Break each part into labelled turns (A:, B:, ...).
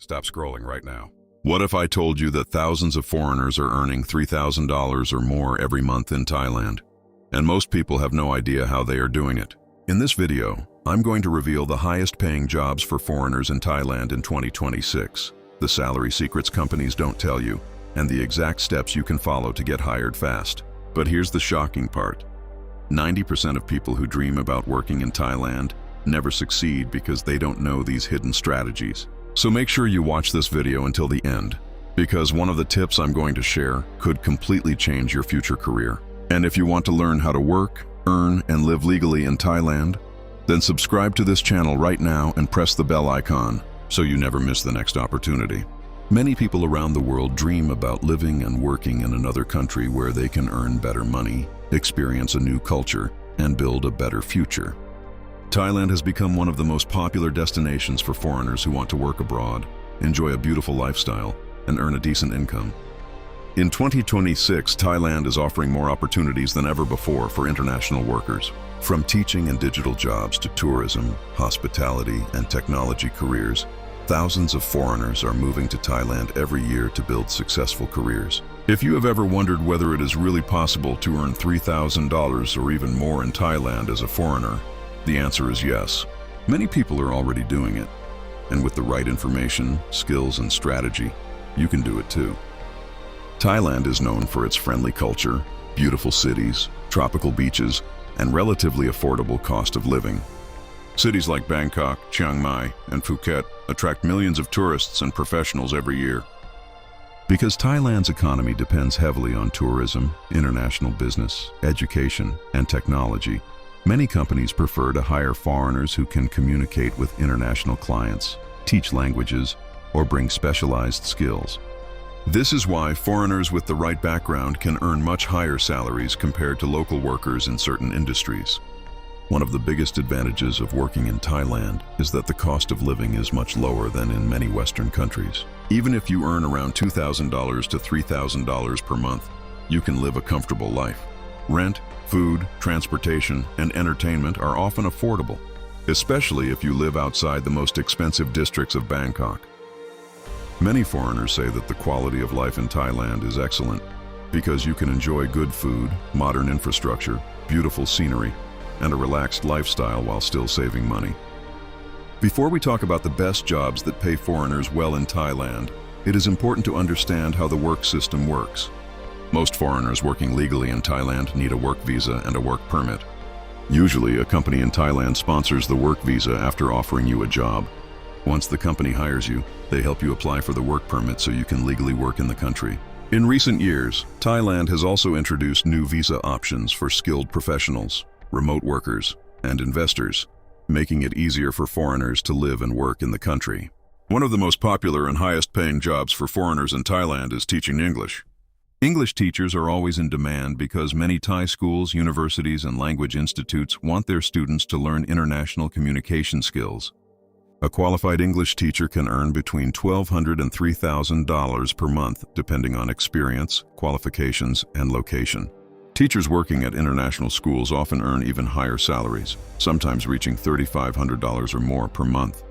A: Stop scrolling right now. What if I told you that thousands of foreigners are earning $3,000 or more every month in Thailand? And most people have no idea how they are doing it. In this video, I'm going to reveal the highest paying jobs for foreigners in Thailand in 2026, the salary secrets companies don't tell you, and the exact steps you can follow to get hired fast. But here's the shocking part. 90% of people who dream about working in Thailand never succeed because they don't know these hidden strategies. So make sure you watch this video until the end, because one of the tips I'm going to share could completely change your future career. And if you want to learn how to work, earn, and live legally in Thailand, then subscribe to this channel right now and press the bell icon so you never miss the next opportunity. Many people around the world dream about living and working in another country where they can earn better money, experience a new culture, and build a better future. Thailand has become one of the most popular destinations for foreigners who want to work abroad, enjoy a beautiful lifestyle, and earn a decent income. In 2026, Thailand is offering more opportunities than ever before for international workers. From teaching and digital jobs to tourism, hospitality, and technology careers, thousands of foreigners are moving to Thailand every year to build successful careers. If you have ever wondered whether it is really possible to earn $3,000 or even more in Thailand as a foreigner, the answer is yes. Many people are already doing it, and with the right information, skills, and strategy, you can do it too. Thailand is known for its friendly culture, beautiful cities, tropical beaches, and relatively affordable cost of living. Cities like Bangkok, Chiang Mai, and Phuket attract millions of tourists and professionals every year. Because Thailand's economy depends heavily on tourism, international business, education, and technology, many companies prefer to hire foreigners who can communicate with international clients, teach languages, or bring specialized skills. This is why foreigners with the right background can earn much higher salaries compared to local workers in certain industries. One of the biggest advantages of working in Thailand is that the cost of living is much lower than in many Western countries. Even if you earn around $2,000 to $3,000 per month, you can live a comfortable life. Rent, food, transportation, and entertainment are often affordable, especially if you live outside the most expensive districts of Bangkok. Many foreigners say that the quality of life in Thailand is excellent because you can enjoy good food, modern infrastructure, beautiful scenery, and a relaxed lifestyle while still saving money. Before we talk about the best jobs that pay foreigners well in Thailand, it is important to understand how the work system works. Most foreigners working legally in Thailand need a work visa and a work permit. Usually, a company in Thailand sponsors the work visa after offering you a job. Once the company hires you, they help you apply for the work permit so you can legally work in the country. In recent years, Thailand has also introduced new visa options for skilled professionals, remote workers, and investors, making it easier for foreigners to live and work in the country. One of the most popular and highest paying jobs for foreigners in Thailand is teaching English. English teachers are always in demand because many Thai schools, universities, and language institutes want their students to learn international communication skills. A qualified English teacher can earn between $1,200 and $3,000 per month, depending on experience, qualifications, and location. Teachers working at international schools often earn even higher salaries, sometimes reaching $3,500 or more per month.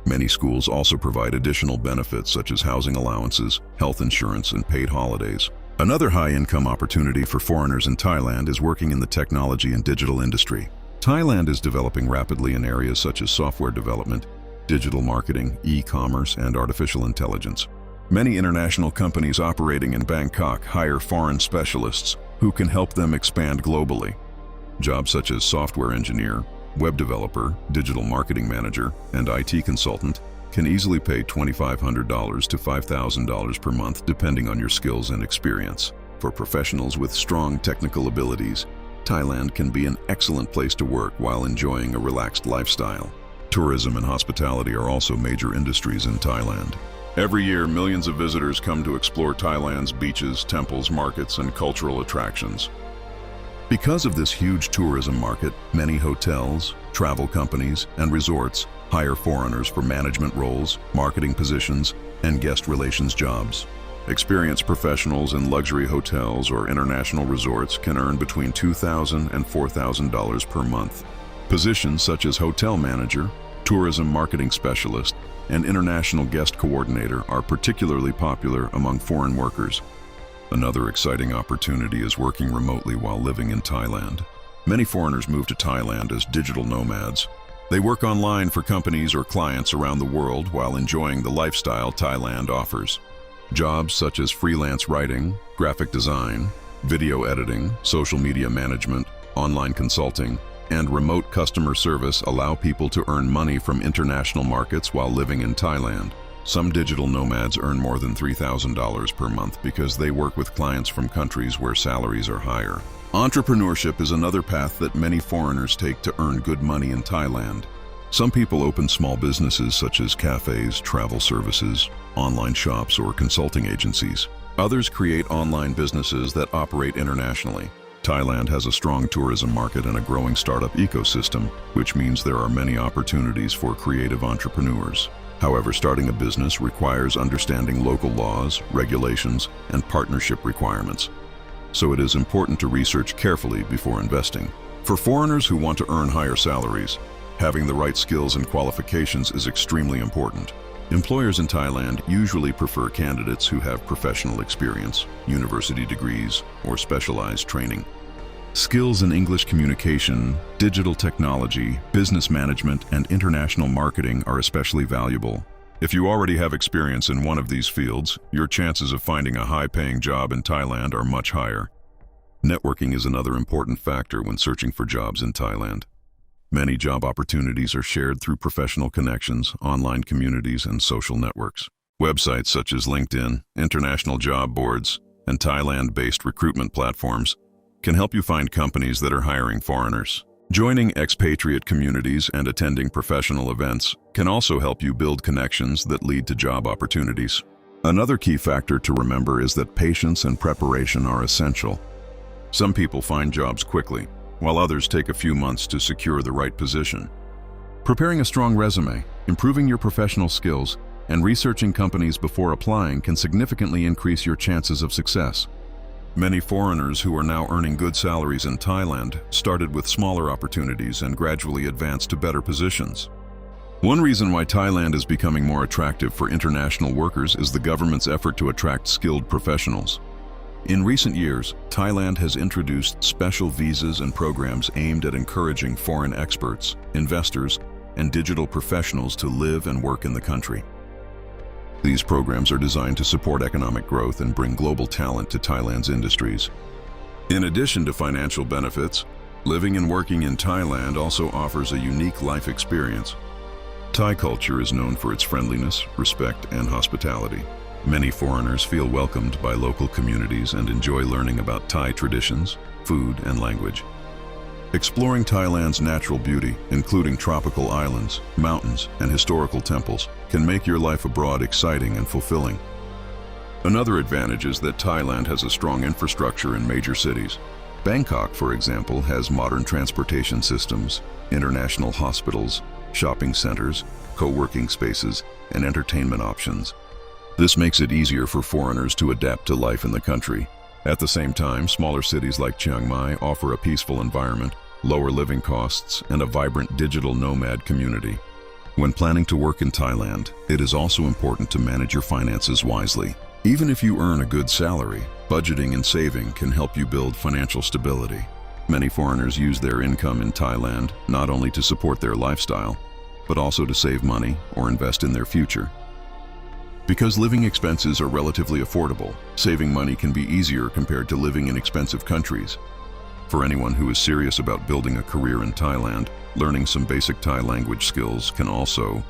A: Many schools also provide additional benefits such as housing allowances, health insurance, and paid holidays. Another high-income opportunity for foreigners in Thailand is working in the technology and digital industry. Thailand is developing rapidly in areas such as software development, digital marketing, e-commerce, and artificial intelligence. Many international companies operating in Bangkok hire foreign specialists who can help them expand globally. Jobs such as software engineer, web developer, digital marketing manager, and IT consultant can easily pay $2,500 to $5,000 per month depending on your skills and experience. For professionals with strong technical abilities, Thailand can be an excellent place to work while enjoying a relaxed lifestyle. Tourism and hospitality are also major industries in Thailand. Every year, millions of visitors come to explore Thailand's beaches, temples, markets, and cultural attractions. Because of this huge tourism market, many hotels, travel companies, and resorts hire foreigners for management roles, marketing positions, and guest relations jobs. Experienced professionals in luxury hotels or international resorts can earn between $2,000 and $4,000 per month. Positions such as hotel manager, tourism marketing specialist, and international guest coordinator are particularly popular among foreign workers. Another exciting opportunity is working remotely while living in Thailand. Many foreigners move to Thailand as digital nomads. They work online for companies or clients around the world while enjoying the lifestyle Thailand offers. Jobs such as freelance writing, graphic design, video editing, social media management, online consulting, and remote customer service allow people to earn money from international markets while living in Thailand. Some digital nomads earn more than $3,000 per month because they work with clients from countries where salaries are higher. Entrepreneurship is another path that many foreigners take to earn good money in Thailand. Some people open small businesses such as cafes, travel services, online shops, or consulting agencies. Others create online businesses that operate internationally. Thailand has a strong tourism market and a growing startup ecosystem, which means there are many opportunities for creative entrepreneurs. However, starting a business requires understanding local laws, regulations, and partnership requirements. So it is important to research carefully before investing. For foreigners who want to earn higher salaries, having the right skills and qualifications is extremely important. Employers in Thailand usually prefer candidates who have professional experience, university degrees, or specialized training. Skills in English communication, digital technology, business management, and international marketing are especially valuable. If you already have experience in one of these fields, your chances of finding a high-paying job in Thailand are much higher. Networking is another important factor when searching for jobs in Thailand. Many job opportunities are shared through professional connections, online communities, and social networks. Websites such as LinkedIn, international job boards, and Thailand-based recruitment platforms can help you find companies that are hiring foreigners. Joining expatriate communities and attending professional events can also help you build connections that lead to job opportunities. Another key factor to remember is that patience and preparation are essential. Some people find jobs quickly, while others take a few months to secure the right position. Preparing a strong resume, improving your professional skills, and researching companies before applying can significantly increase your chances of success. Many foreigners who are now earning good salaries in Thailand started with smaller opportunities and gradually advanced to better positions. One reason why Thailand is becoming more attractive for international workers is the government's effort to attract skilled professionals. In recent years, Thailand has introduced special visas and programs aimed at encouraging foreign experts, investors, and digital professionals to live and work in the country. These programs are designed to support economic growth and bring global talent to Thailand's industries. In addition to financial benefits, living and working in Thailand also offers a unique life experience. Thai culture is known for its friendliness, respect, and hospitality. Many foreigners feel welcomed by local communities and enjoy learning about Thai traditions, food, and language. Exploring Thailand's natural beauty, including tropical islands, mountains, and historical temples, can make your life abroad exciting and fulfilling. Another advantage is that Thailand has a strong infrastructure in major cities. Bangkok, for example, has modern transportation systems, international hospitals, shopping centers, co-working spaces, and entertainment options. This makes it easier for foreigners to adapt to life in the country. At the same time, smaller cities like Chiang Mai offer a peaceful environment, lower living costs, and a vibrant digital nomad community. When planning to work in Thailand, it is also important to manage your finances wisely. Even if you earn a good salary, budgeting and saving can help you build financial stability. Many foreigners use their income in Thailand not only to support their lifestyle, but also to save money or invest in their future. Because living expenses are relatively affordable, saving money can be easier compared to living in expensive countries. For anyone who is serious about building a career in Thailand, learning some basic Thai language skills can also